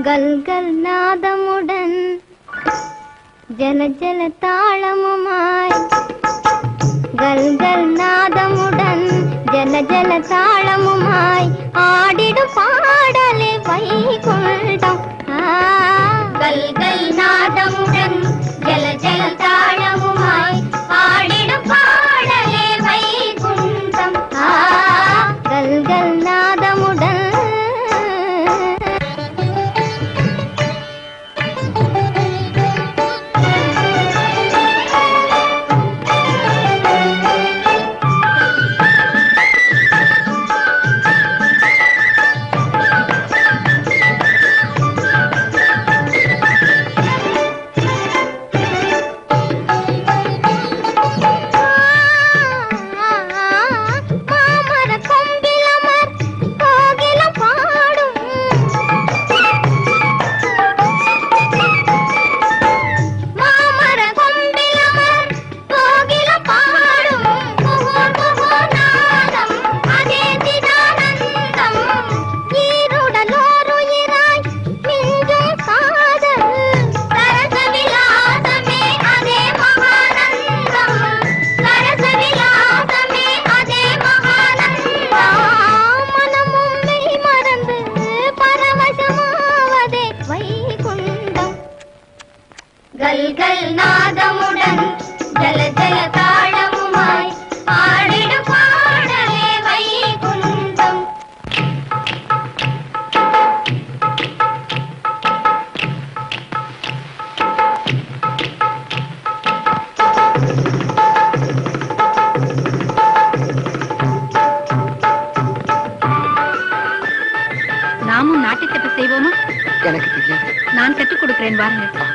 கல்கல் நாதமுடன் ஜல ஜல தாளமுமாய் கல்கல் நாதமுடன் ஜல ஜல தாளமுமாய் ஆடிடும் பாடலே வைகுண்டம். கல்கல் நாதமுடன் ஜல ஜல தாளமுமாய் ஆடிடும் பாடலே வைகுண்டம். கல்கல் நாதமுடன் கல்கல் நாதமுடன் ஜல ஜல தாளமுமாய் ஆடிடும் பாடலே வைகுண்டம். நாமும் நாட்டியத்தை செய்வோமா? எனக்கு தெரியாது. நான் கற்றுக் கொடுக்கிறேன், வாருங்கள்.